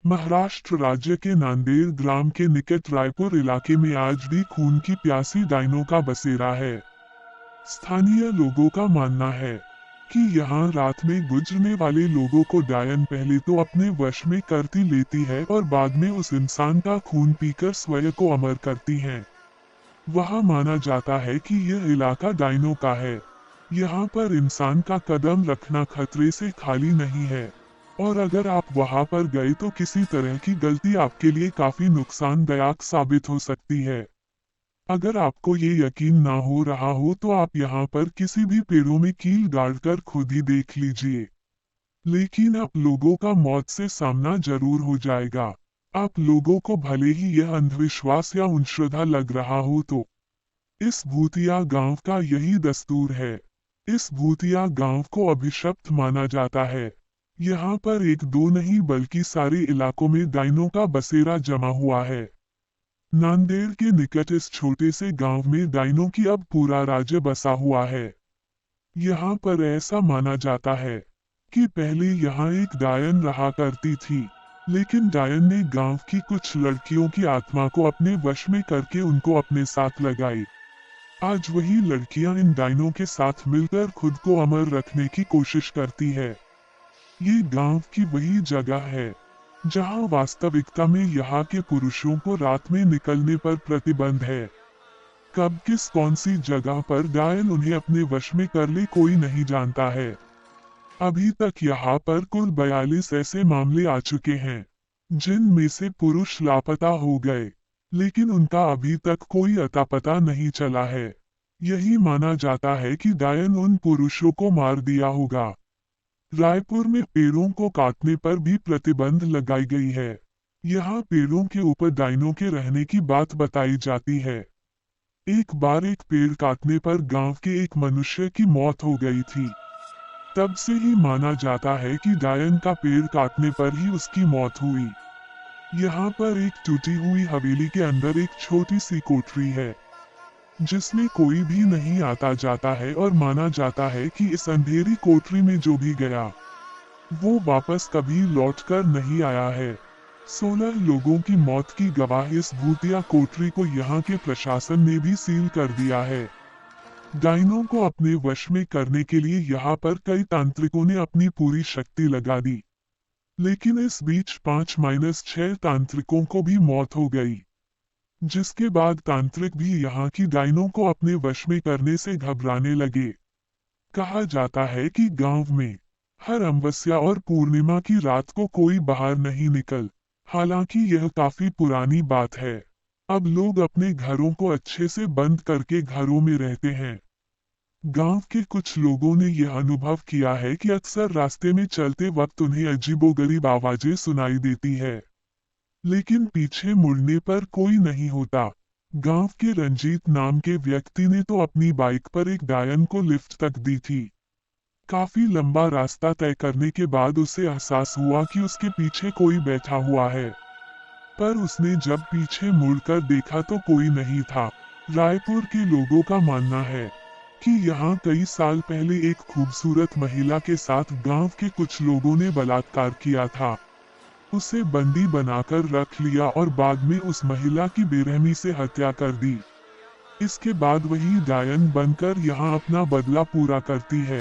महाराष्ट्र राज्य के नांदेड़ ग्राम के निकट रायपुर इलाके में आज भी खून की प्यासी डायनों का बसेरा है। स्थानीय लोगों का मानना है कि यहाँ रात में गुजरने वाले लोगों को डायन पहले तो अपने वश में करती लेती है और बाद में उस इंसान का खून पीकर स्वयं को अमर करती हैं। वहाँ माना जाता है कि यह इलाका डायनों का है। यहाँ पर इंसान का कदम रखना खतरे से खाली नहीं है और अगर आप वहाँ पर गए तो किसी तरह की गलती आपके लिए काफी नुकसानदायक साबित हो सकती है। अगर आपको ये यकीन ना हो रहा हो तो आप यहाँ पर किसी भी पेड़ों में कील गाड़कर खुद ही देख लीजिए। लेकिन आप लोगों का मौत से सामना जरूर हो जाएगा। आप लोगों को भले ही यह अंधविश्वास या अंधश्रद्धा लग रहा हो तो इस भूतिया गांव का यही दस्तूर है। इस भूतिया गांव को अभिशप्त माना जाता है। यहाँ पर एक दो नहीं बल्कि सारे इलाकों में डायनों का बसेरा जमा हुआ है। नांदेड़ के निकट इस छोटे से गांव में डायनों की अब पूरा राज्य बसा हुआ है। यहाँ पर ऐसा माना जाता है कि पहले यहाँ एक डायन रहा करती थी, लेकिन डायन ने गांव की कुछ लड़कियों की आत्मा को अपने वश में करके उनको अपने साथ लगाई। आज वही लड़कियां इन डायनों के साथ मिलकर खुद को अमर रखने की कोशिश करती है। ये गांव की वही जगह है जहां वास्तविकता में यहाँ के पुरुषों को रात में निकलने पर प्रतिबंध है। कब किस कौन सी जगह पर डायन उन्हें अपने वश में कर ले कोई नहीं जानता है। अभी तक यहाँ पर कुल 42 ऐसे मामले आ चुके हैं जिनमें से पुरुष लापता हो गए, लेकिन उनका अभी तक कोई अता पता नहीं चला है। यही माना जाता है कि डायन उन पुरुषों को मार दिया होगा। रायपुर में पेड़ों को काटने पर भी प्रतिबंध लगाई गई है। यहाँ पेड़ों के ऊपर डायनों के रहने की बात बताई जाती है। एक बार एक पेड़ काटने पर गांव के एक मनुष्य की मौत हो गई थी। तब से ही माना जाता है कि डायन का पेड़ काटने पर ही उसकी मौत हुई। यहाँ पर एक टूटी हुई हवेली के अंदर एक छोटी सी कोठरी है जिसमें कोई भी नहीं आता जाता है और माना जाता है कि इस अंधेरी कोठरी में जो भी गया वो वापस कभी लौटकर नहीं आया है। 16 लोगों की मौत की गवाह इस भूतिया कोठरी को यहाँ के प्रशासन ने भी सील कर दिया है। डायनों को अपने वश में करने के लिए यहाँ पर कई तांत्रिकों ने अपनी पूरी शक्ति लगा दी, लेकिन इस बीच 5-6 तांत्रिकों को भी मौत हो गई, जिसके बाद तांत्रिक भी यहाँ की डायनों को अपने वश में करने से घबराने लगे। कहा जाता है कि गांव में हर अमावस्या और पूर्णिमा की रात को कोई बाहर नहीं निकल। हालांकि यह काफी पुरानी बात है। अब लोग अपने घरों को अच्छे से बंद करके घरों में रहते हैं। गांव के कुछ लोगों ने यह अनुभव किया है कि अक्सर रास्ते में चलते वक्त उन्हें अजीबोगरीब आवाजें सुनाई देती है, लेकिन पीछे मुड़ने पर कोई नहीं होता। गांव के रंजीत नाम के व्यक्ति ने तो अपनी बाइक पर एक डायन को लिफ्ट तक दी थी। काफी लंबा रास्ता तय करने के बाद उसे एहसास हुआ कि उसके पीछे कोई बैठा हुआ है, पर उसने जब पीछे मुड़कर देखा तो कोई नहीं था। रायपुर के लोगों का मानना है कि यहाँ कई साल पहले एक खूबसूरत महिला के साथ गांव के कुछ लोगों ने बलात्कार किया था। उसे बंदी बनाकर रख लिया और बाद में उस महिला की बेरहमी से हत्या कर दी। इसके बाद वही डायन बनकर यहाँ अपना बदला पूरा करती है।